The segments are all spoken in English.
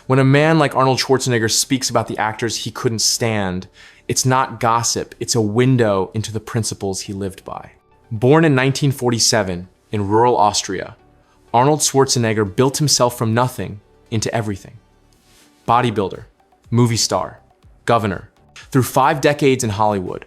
When a man like Arnold Schwarzenegger speaks about the actors he couldn't stand, it's not gossip, it's a window into the principles he lived by. Born in 1947 in rural Austria, Arnold Schwarzenegger built himself from nothing into everything. Bodybuilder, movie star, governor. Through 5 decades in Hollywood,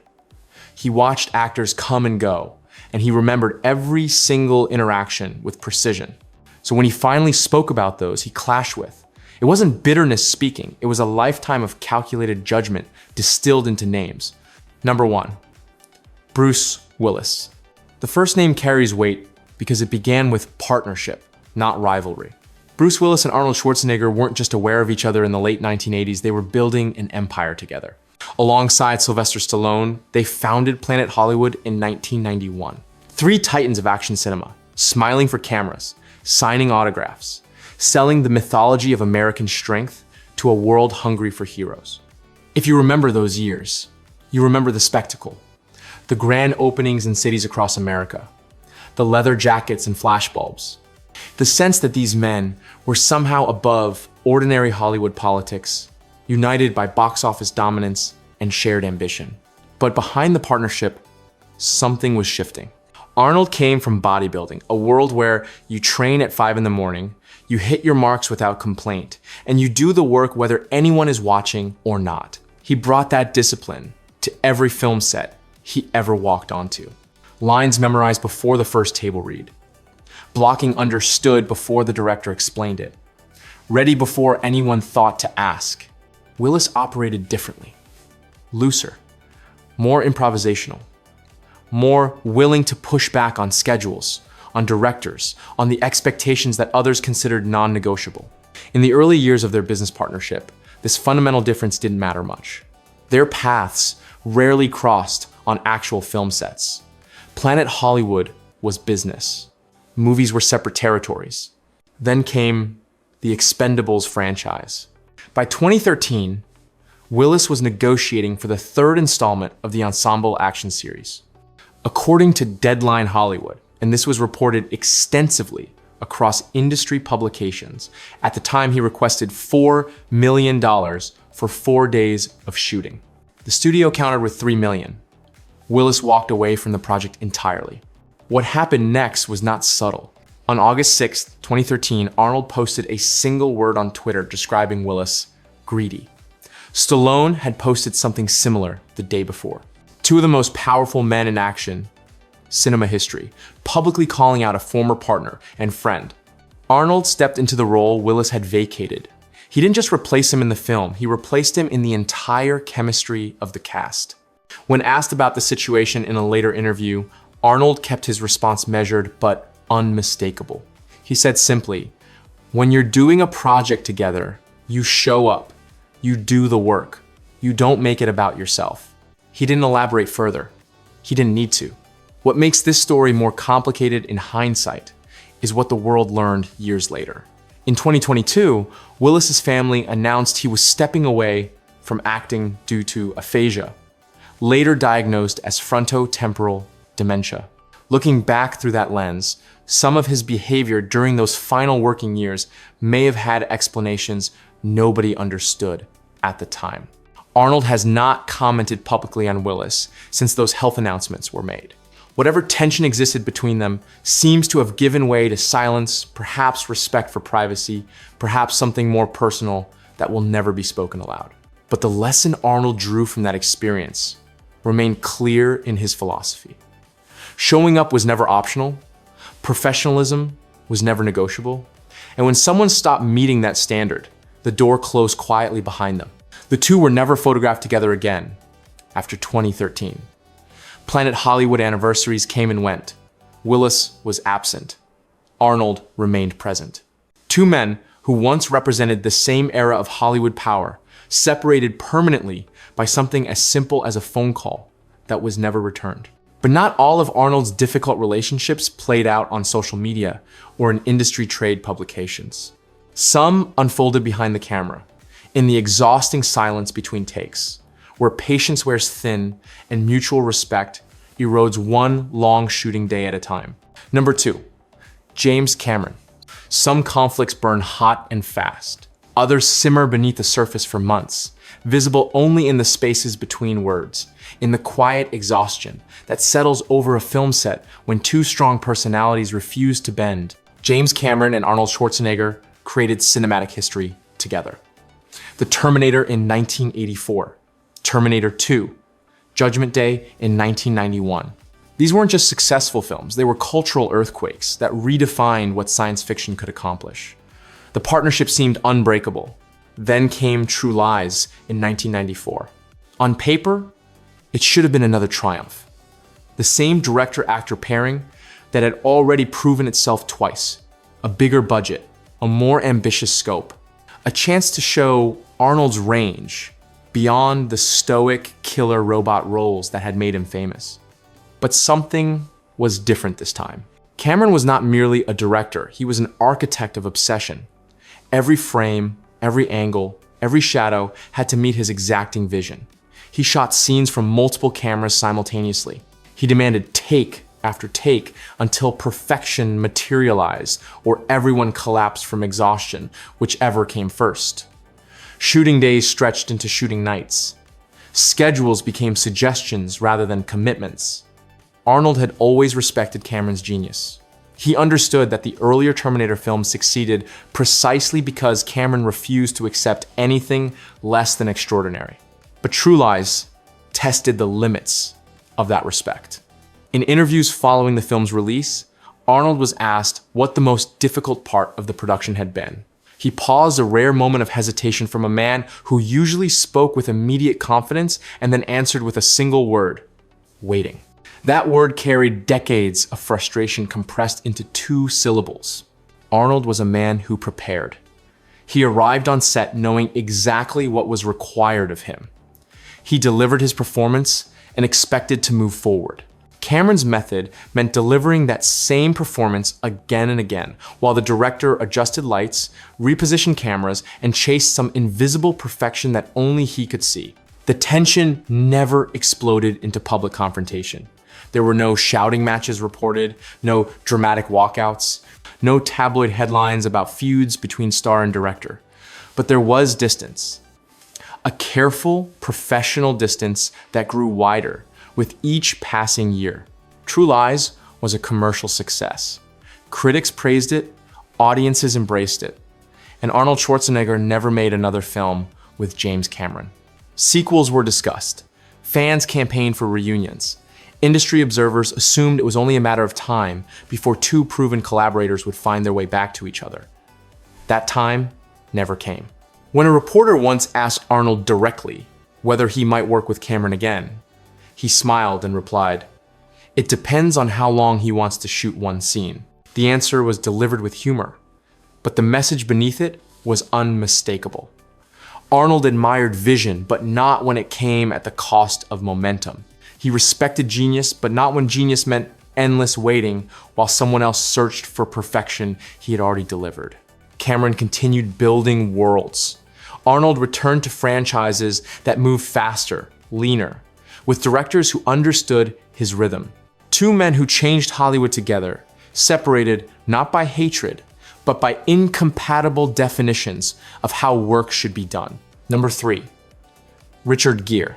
he watched actors come and go, and he remembered every single interaction with precision. So when he finally spoke about those he clashed with, it wasn't bitterness speaking, it was a lifetime of calculated judgment distilled into names. Number 1, Bruce Willis. The first name carries weight because it began with partnership, not rivalry. Bruce Willis and Arnold Schwarzenegger weren't just aware of each other in the late 1980s, they were building an empire together. Alongside Sylvester Stallone, they founded Planet Hollywood in 1991. 3 titans of action cinema, smiling for cameras, signing autographs, selling the mythology of American strength to a world hungry for heroes. If you remember those years, you remember the spectacle, the grand openings in cities across America, the leather jackets and flashbulbs, the sense that these men were somehow above ordinary Hollywood politics, united by box office dominance and shared ambition. But behind the partnership, something was shifting. Arnold came from bodybuilding, a world where you train at 5 in the morning, you hit your marks without complaint, and you do the work whether anyone is watching or not. He brought that discipline to every film set he ever walked onto. Lines memorized before the first table read. Blocking understood before the director explained it. Ready before anyone thought to ask. Willis operated differently. Looser. More improvisational. More willing to push back on schedules, on directors, on the expectations that others considered non-negotiable. In the early years of their business partnership, this fundamental difference didn't matter much. Their paths rarely crossed on actual film sets. Planet Hollywood was business. Movies were separate territories. Then came the Expendables franchise. By 2013, Willis was negotiating for the 3rd installment of the ensemble action series. According to Deadline Hollywood, and this was reported extensively across industry publications, at the time he requested $4 million for 4 days of shooting. The studio countered with $3 million. Willis walked away from the project entirely. What happened next was not subtle. On August 6, 2013, Arnold posted a single word on Twitter describing Willis: greedy. Stallone had posted something similar the day before. 2 of the most powerful men in action cinema history, publicly calling out a former partner and friend. Arnold stepped into the role Willis had vacated. He didn't just replace him in the film, he replaced him in the entire chemistry of the cast. When asked about the situation in a later interview, Arnold kept his response measured but unmistakable. He said simply, "When you're doing a project together, you show up, you do the work, you don't make it about yourself." He didn't elaborate further. He didn't need to. What makes this story more complicated in hindsight is what the world learned years later. In 2022, Willis's family announced he was stepping away from acting due to aphasia, later diagnosed as frontotemporal dementia. Looking back through that lens, some of his behavior during those final working years may have had explanations nobody understood at the time. Arnold has not commented publicly on Willis since those health announcements were made. Whatever tension existed between them seems to have given way to silence, perhaps respect for privacy, perhaps something more personal that will never be spoken aloud. But the lesson Arnold drew from that experience remained clear in his philosophy. Showing up was never optional, professionalism was never negotiable, and when someone stopped meeting that standard, the door closed quietly behind them. The 2 were never photographed together again after 2013. Planet Hollywood anniversaries came and went. Willis was absent. Arnold remained present. 2 men who once represented the same era of Hollywood power, separated permanently by something as simple as a phone call that was never returned. But not all of Arnold's difficult relationships played out on social media or in industry trade publications. Some unfolded behind the camera, in the exhausting silence between takes, where patience wears thin and mutual respect erodes one long shooting day at a time. Number 2, James Cameron. Some conflicts burn hot and fast. Others simmer beneath the surface for months, visible only in the spaces between words, in the quiet exhaustion that settles over a film set when two strong personalities refuse to bend. James Cameron and Arnold Schwarzenegger created cinematic history together. The Terminator in 1984, Terminator 2, Judgment Day in 1991. These weren't just successful films, they were cultural earthquakes that redefined what science fiction could accomplish. The partnership seemed unbreakable. Then came True Lies in 1994. On paper, it should have been another triumph. The same director-actor pairing that had already proven itself twice. A bigger budget, a more ambitious scope. A chance to show Arnold's range beyond the stoic killer robot roles that had made him famous. But something was different this time. Cameron was not merely a director, he was an architect of obsession. Every frame, every angle, every shadow had to meet his exacting vision. He shot scenes from multiple cameras simultaneously. He demanded take after take until perfection materialized or everyone collapsed from exhaustion, whichever came first. Shooting days stretched into shooting nights. Schedules became suggestions rather than commitments. Arnold had always respected Cameron's genius. He understood that the earlier Terminator films succeeded precisely because Cameron refused to accept anything less than extraordinary. But True Lies tested the limits of that respect. In interviews following the film's release, Arnold was asked what the most difficult part of the production had been. He paused, a rare moment of hesitation from a man who usually spoke with immediate confidence and then answered with a single word: waiting. That word carried decades of frustration compressed into 2 syllables. Arnold was a man who prepared. He arrived on set knowing exactly what was required of him. He delivered his performance and expected to move forward. Cameron's method meant delivering that same performance again and again, while the director adjusted lights, repositioned cameras, and chased some invisible perfection that only he could see. The tension never exploded into public confrontation. There were no shouting matches reported, no dramatic walkouts, no tabloid headlines about feuds between star and director. But there was distance. A careful, professional distance that grew wider with each passing year. True Lies was a commercial success. Critics praised it, audiences embraced it, and Arnold Schwarzenegger never made another film with James Cameron. Sequels were discussed. Fans campaigned for reunions. Industry observers assumed it was only a matter of time before 2 proven collaborators would find their way back to each other. That time never came. When a reporter once asked Arnold directly whether he might work with Cameron again, he smiled and replied, "It depends on how long he wants to shoot one scene." The answer was delivered with humor, but the message beneath it was unmistakable. Arnold admired vision, but not when it came at the cost of momentum. He respected genius, but not when genius meant endless waiting while someone else searched for perfection he had already delivered. Cameron continued building worlds. Arnold returned to franchises that moved faster, leaner, with directors who understood his rhythm. 2 men who changed Hollywood together, separated not by hatred, but by incompatible definitions of how work should be done. Number 3, Richard Gere.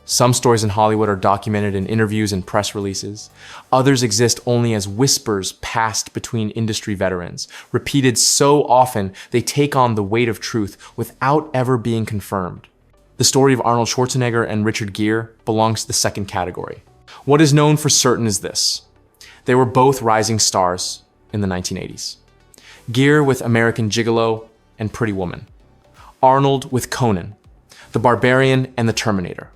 Some stories in Hollywood are documented in interviews and press releases. Others exist only as whispers passed between industry veterans, repeated so often they take on the weight of truth without ever being confirmed. The story of Arnold Schwarzenegger and Richard Gere belongs to the second category. What is known for certain is this: they were both rising stars in the 1980s. Gere with American Gigolo and Pretty Woman. Arnold with Conan, The Barbarian and The Terminator.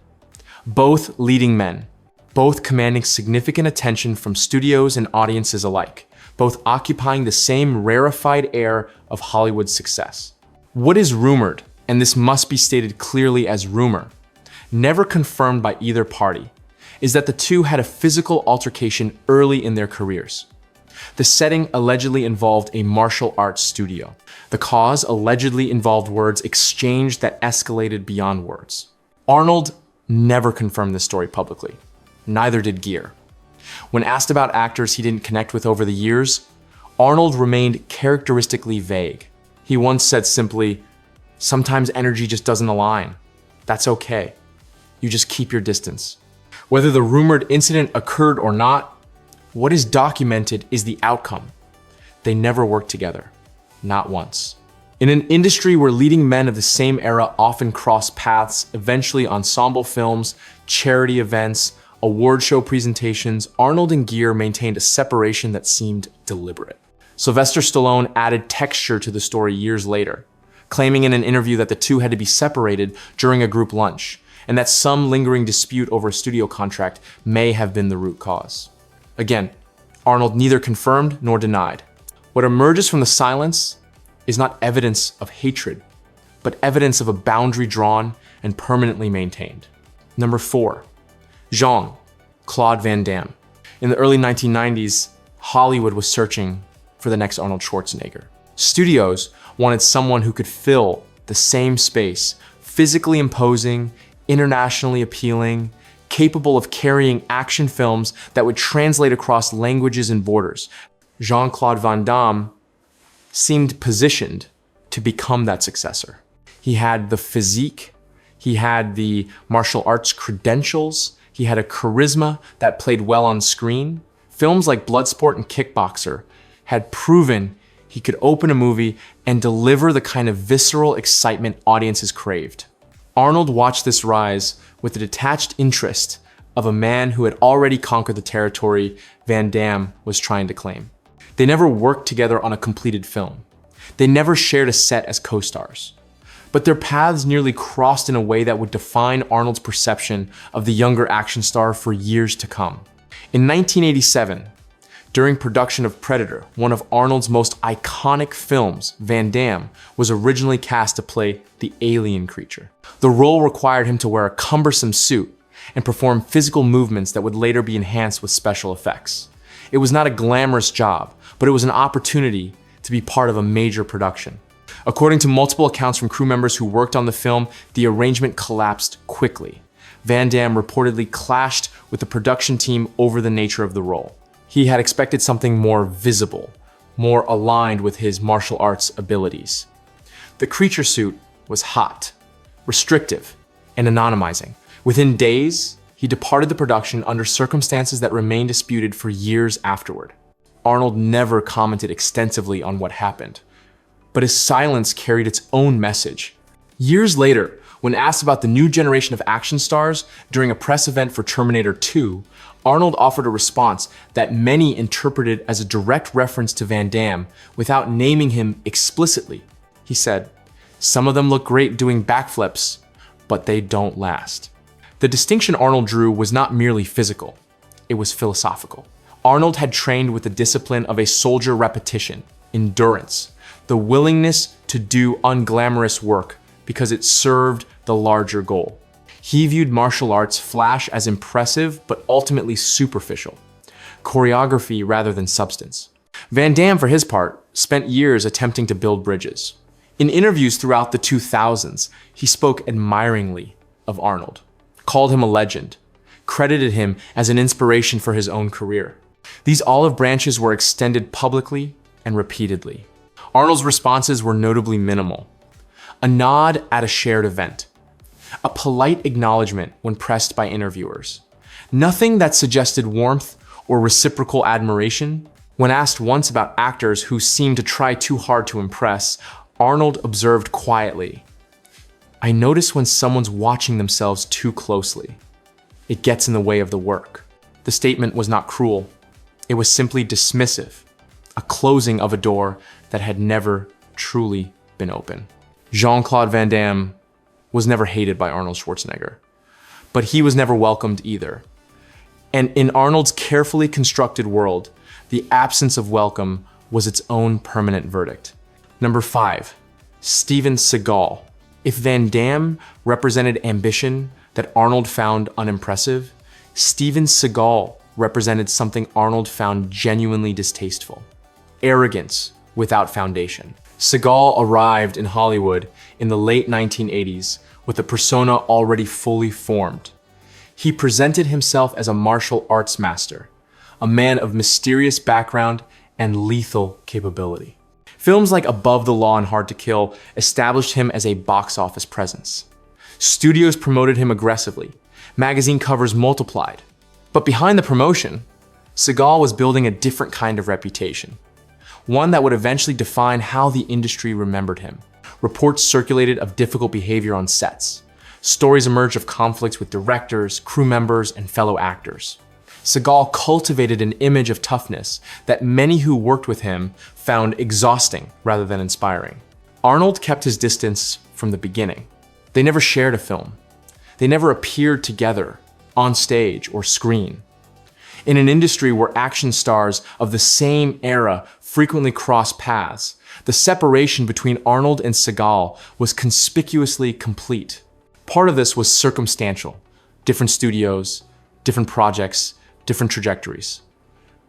Both leading men, both commanding significant attention from studios and audiences alike, both occupying the same rarefied air of Hollywood success. What is rumored, and this must be stated clearly as rumor, never confirmed by either party, is that the two had a physical altercation early in their careers. The setting allegedly involved a martial arts studio. The cause allegedly involved words exchanged that escalated beyond words. Arnold never confirmed this story publicly. Neither did Gere. When asked about actors he didn't connect with over the years, Arnold remained characteristically vague. He once said simply, Sometimes energy just doesn't align. That's okay. You just keep your distance. Whether the rumored incident occurred or not, what is documented is the outcome. They never worked together. Not once. In an industry where leading men of the same era often cross paths, eventually ensemble films, charity events, award show presentations, Arnold and Gere maintained a separation that seemed deliberate. Sylvester Stallone added texture to the story years later, claiming in an interview that the two had to be separated during a group lunch, and that some lingering dispute over a studio contract may have been the root cause. Again, Arnold neither confirmed nor denied. What emerges from the silence is not evidence of hatred, but evidence of a boundary drawn and permanently maintained. Number 4, Jean-Claude Van Damme. In the early 1990s, Hollywood was searching for the next Arnold Schwarzenegger. Studios wanted someone who could fill the same space, physically imposing, internationally appealing, capable of carrying action films that would translate across languages and borders. Jean-Claude Van Damme seemed positioned to become that successor. He had the physique, he had the martial arts credentials, he had a charisma that played well on screen. Films like Bloodsport and Kickboxer had proven he could open a movie and deliver the kind of visceral excitement audiences craved. Arnold watched this rise with the detached interest of a man who had already conquered the territory Van Damme was trying to claim. They never worked together on a completed film. They never shared a set as co-stars. But their paths nearly crossed in a way that would define Arnold's perception of the younger action star for years to come. In 1987, during production of Predator, one of Arnold's most iconic films, Van Damme was originally cast to play the alien creature. The role required him to wear a cumbersome suit and perform physical movements that would later be enhanced with special effects. It was not a glamorous job, but it was an opportunity to be part of a major production. According to multiple accounts from crew members who worked on the film, the arrangement collapsed quickly. Van Damme reportedly clashed with the production team over the nature of the role. He had expected something more visible, more aligned with his martial arts abilities. The creature suit was hot, restrictive, and anonymizing. Within days, he departed the production under circumstances that remained disputed for years afterward. Arnold never commented extensively on what happened, but his silence carried its own message. Years later, when asked about the new generation of action stars during a press event for Terminator 2, Arnold offered a response that many interpreted as a direct reference to Van Damme without naming him explicitly. He said, "Some of them look great doing backflips, but they don't last." The distinction Arnold drew was not merely physical, it was philosophical. Arnold had trained with the discipline of a soldier repetition, endurance, the willingness to do unglamorous work because it served the larger goal. He viewed martial arts flash as impressive but ultimately superficial, choreography rather than substance. Van Damme, for his part, spent years attempting to build bridges. In interviews throughout the 2000s, he spoke admiringly of Arnold, called him a legend, credited him as an inspiration for his own career. These olive branches were extended publicly and repeatedly. Arnold's responses were notably minimal. A nod at a shared event. A polite acknowledgement when pressed by interviewers. Nothing that suggested warmth or reciprocal admiration. When asked once about actors who seemed to try too hard to impress, Arnold observed quietly, "I notice when someone's watching themselves too closely. It gets in the way of the work." The statement was not cruel. It was simply dismissive, a closing of a door that had never truly been open. Jean-Claude Van Damme was never hated by Arnold Schwarzenegger, but he was never welcomed either. And in Arnold's carefully constructed world, the absence of welcome was its own permanent verdict. Number 5, Steven Seagal. If Van Damme represented ambition that Arnold found unimpressive, Steven Seagal represented something Arnold found genuinely distasteful. Arrogance without foundation. Seagal arrived in Hollywood in the late 1980s with a persona already fully formed. He presented himself as a martial arts master, a man of mysterious background and lethal capability. Films like Above the Law and Hard to Kill established him as a box office presence. Studios promoted him aggressively. Magazine covers multiplied. But behind the promotion, Seagal was building a different kind of reputation. One that would eventually define how the industry remembered him. Reports circulated of difficult behavior on sets. Stories emerged of conflicts with directors, crew members, and fellow actors. Seagal cultivated an image of toughness that many who worked with him found exhausting rather than inspiring. Arnold kept his distance from the beginning. They never shared a film. They never appeared together, on stage or screen. In an industry where action stars of the same era frequently cross paths, the separation between Arnold and Seagal was conspicuously complete. Part of this was circumstantial. Different studios, different projects, different trajectories.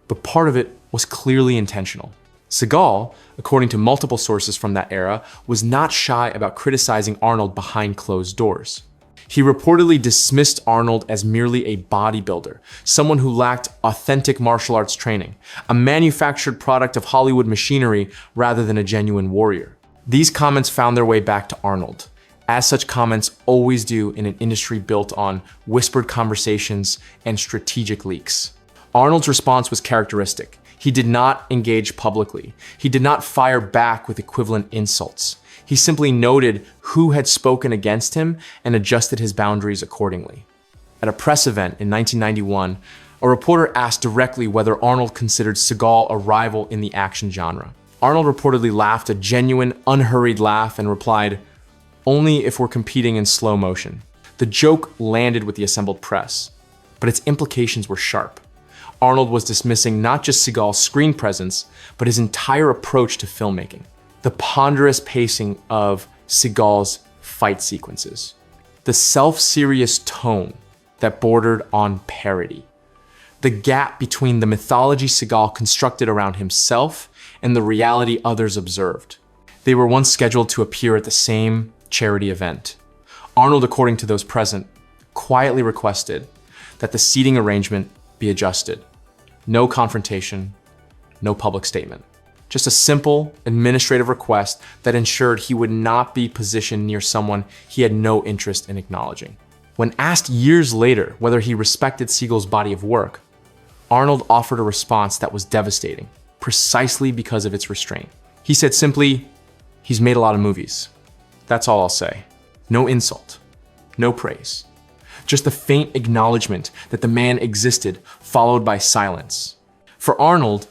But part of it was clearly intentional. Seagal, according to multiple sources from that era, was not shy about criticizing Arnold behind closed doors. He reportedly dismissed Arnold as merely a bodybuilder, someone who lacked authentic martial arts training, a manufactured product of Hollywood machinery rather than a genuine warrior. These comments found their way back to Arnold, as such comments always do in an industry built on whispered conversations and strategic leaks. Arnold's response was characteristic. He did not engage publicly. He did not fire back with equivalent insults. He simply noted who had spoken against him and adjusted his boundaries accordingly. At a press event in 1991, a reporter asked directly whether Arnold considered Seagal a rival in the action genre. Arnold reportedly laughed a genuine, unhurried laugh and replied, "Only if we're competing in slow motion." The joke landed with the assembled press, but its implications were sharp. Arnold was dismissing not just Seagal's screen presence, but his entire approach to filmmaking. The ponderous pacing of Seagal's fight sequences. The self-serious tone that bordered on parody. The gap between the mythology Seagal constructed around himself and the reality others observed. They were once scheduled to appear at the same charity event. Arnold, according to those present, quietly requested that the seating arrangement be adjusted. No confrontation, no public statement. Just a simple administrative request that ensured he would not be positioned near someone he had no interest in acknowledging. When asked years later whether he respected Seagal's body of work, Arnold offered a response that was devastating, precisely because of its restraint. He said simply, "He's made a lot of movies. That's all I'll say. No insult, no praise. Just a faint acknowledgement that the man existed, followed by silence." For Arnold,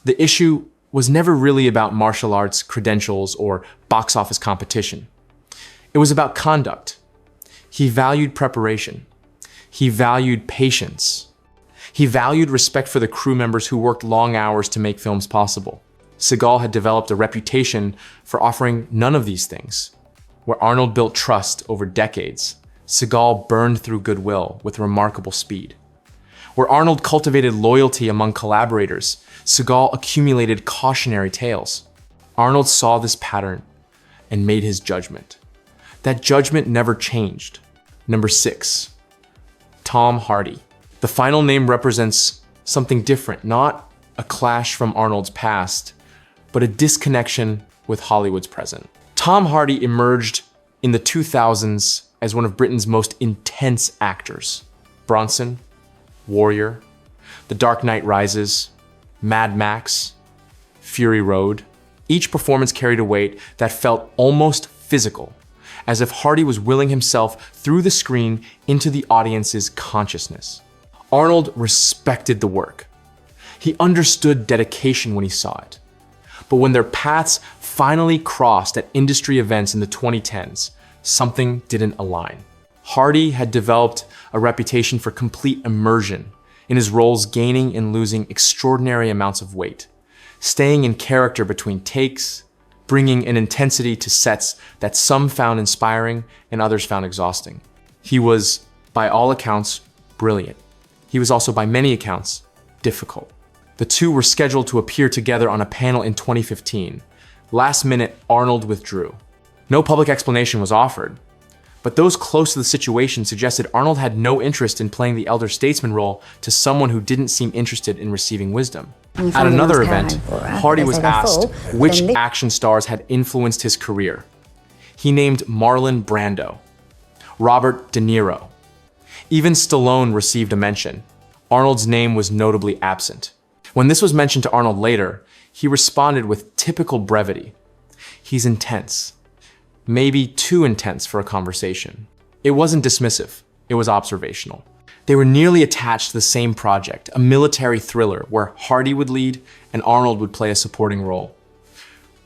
the issue was never really about martial arts credentials or box office competition. It was about conduct. He valued preparation. He valued patience. He valued respect for the crew members who worked long hours to make films possible. Seagal had developed a reputation for offering none of these things. Where Arnold built trust over decades, Seagal burned through goodwill with remarkable speed. Where Arnold cultivated loyalty among collaborators, Seagal accumulated cautionary tales. Arnold saw this pattern and made his judgment. That judgment never changed. Number 6, Tom Hardy. The final name represents something different, not a clash from Arnold's past, but a disconnection with Hollywood's present. Tom Hardy emerged in the 2000s as one of Britain's most intense actors. Bronson, Warrior, The Dark Knight Rises, Mad Max, Fury Road. Each performance carried a weight that felt almost physical, as if Hardy was willing himself through the screen into the audience's consciousness. Arnold respected the work. He understood dedication when he saw it. But when their paths finally crossed at industry events in the 2010s, something didn't align. Hardy had developed a reputation for complete immersion in his roles, gaining and losing extraordinary amounts of weight, staying in character between takes, bringing an intensity to sets that some found inspiring and others found exhausting. He was, by all accounts, brilliant. He was also, by many accounts, difficult. The two were scheduled to appear together on a panel in 2015. Last minute, Arnold withdrew. No public explanation was offered, But those close to the situation suggested Arnold had no interest in playing the elder statesman role to someone who didn't seem interested in receiving wisdom. At another event, Hardy was asked which action stars had influenced his career. He named Marlon Brando, Robert De Niro. Even Stallone received a mention. Arnold's name was notably absent. When this was mentioned to Arnold later, he responded with typical brevity. He's intense. Maybe too intense for a conversation. It wasn't dismissive, it was observational. They were nearly attached to the same project, a military thriller where Hardy would lead and Arnold would play a supporting role.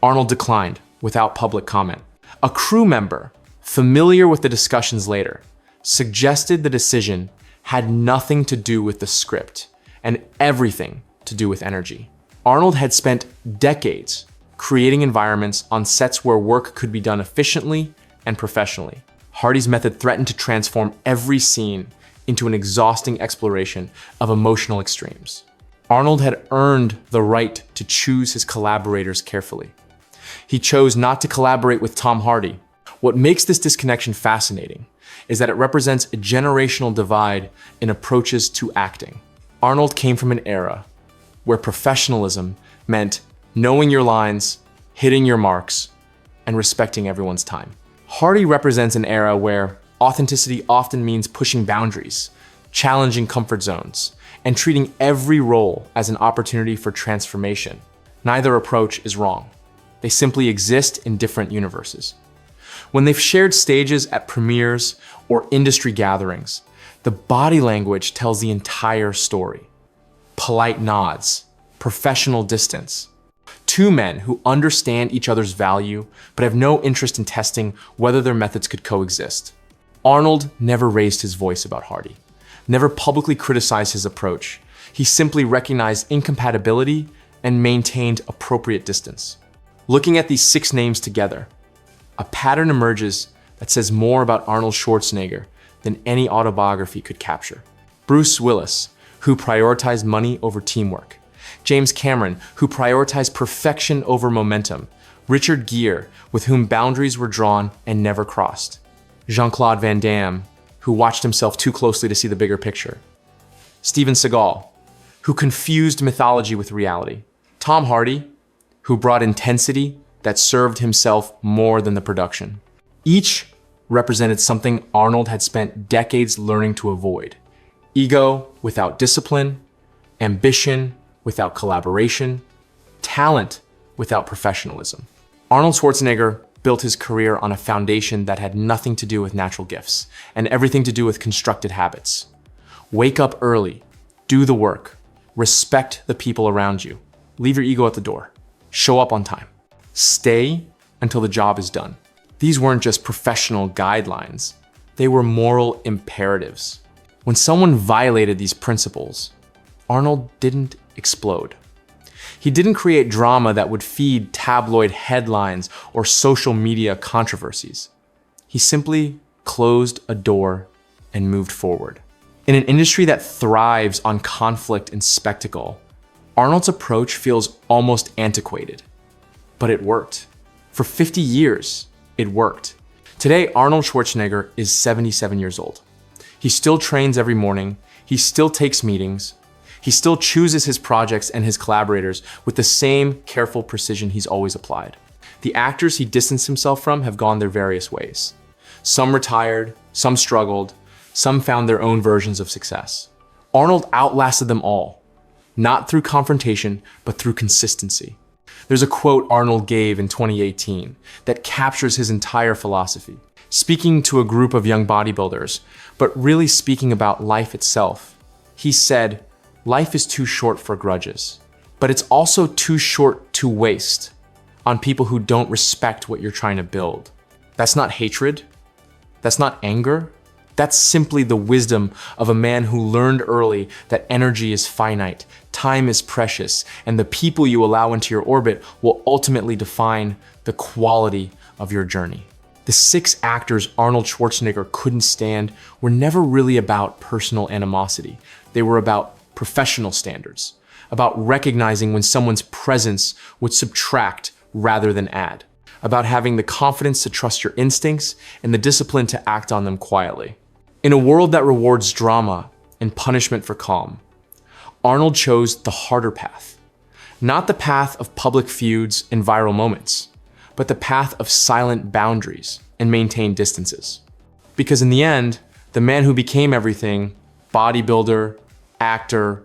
Arnold declined without public comment. A crew member, familiar with the discussions later, suggested the decision had nothing to do with the script and everything to do with energy. Arnold had spent decades creating environments on sets where work could be done efficiently and professionally. Hardy's method threatened to transform every scene into an exhausting exploration of emotional extremes. Arnold had earned the right to choose his collaborators carefully. He chose not to collaborate with Tom Hardy. What makes this disconnection fascinating is that it represents a generational divide in approaches to acting. Arnold came from an era where professionalism meant knowing your lines, hitting your marks, and respecting everyone's time. Hardy represents an era where authenticity often means pushing boundaries, challenging comfort zones, and treating every role as an opportunity for transformation. Neither approach is wrong. They simply exist in different universes. When they've shared stages at premieres or industry gatherings, the body language tells the entire story. Polite nods, professional distance. Two men who understand each other's value but have no interest in testing whether their methods could coexist. Arnold never raised his voice about Hardy, never publicly criticized his approach. He simply recognized incompatibility and maintained appropriate distance. Looking at these 6 names together, a pattern emerges that says more about Arnold Schwarzenegger than any autobiography could capture. Bruce Willis, who prioritized money over teamwork. James Cameron, who prioritized perfection over momentum. Richard Gere, with whom boundaries were drawn and never crossed. Jean-Claude Van Damme, who watched himself too closely to see the bigger picture. Steven Seagal, who confused mythology with reality. Tom Hardy, who brought intensity that served himself more than the production. Each represented something Arnold had spent decades learning to avoid. Ego without discipline, ambition without collaboration, talent without professionalism. Arnold Schwarzenegger built his career on a foundation that had nothing to do with natural gifts and everything to do with constructed habits. Wake up early, do the work, respect the people around you, leave your ego at the door, show up on time, stay until the job is done. These weren't just professional guidelines, they were moral imperatives. When someone violated these principles, Arnold didn't explode. He didn't create drama that would feed tabloid headlines or social media controversies. He simply closed a door and moved forward. In an industry that thrives on conflict and spectacle, Arnold's approach feels almost antiquated, but it worked. For 50 years, it worked. Today, Arnold Schwarzenegger is 77 years old. He still trains every morning, he still takes meetings, he still chooses his projects and his collaborators with the same careful precision he's always applied. The actors he distanced himself from have gone their various ways. Some retired, some struggled, some found their own versions of success. Arnold outlasted them all, not through confrontation, but through consistency. There's a quote Arnold gave in 2018 that captures his entire philosophy. Speaking to a group of young bodybuilders, but really speaking about life itself, he said, "Life is too short for grudges, but it's also too short to waste on people who don't respect what you're trying to build." That's not hatred. That's not anger. That's simply the wisdom of a man who learned early that energy is finite, time is precious, and the people you allow into your orbit will ultimately define the quality of your journey. The 6 actors Arnold Schwarzenegger couldn't stand were never really about personal animosity. They were about professional standards, about recognizing when someone's presence would subtract rather than add. about having the confidence to trust your instincts and the discipline to act on them quietly. In a world that rewards drama and punishment for calm, Arnold chose the harder path. Not the path of public feuds and viral moments, but the path of silent boundaries and maintained distances. Because in the end, the man who became everything, bodybuilder, actor,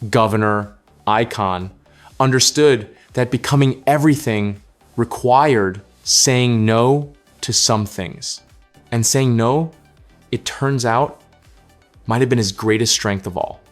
governor, icon, understood that becoming everything required saying no to some things. And saying no, it turns out, might have been his greatest strength of all.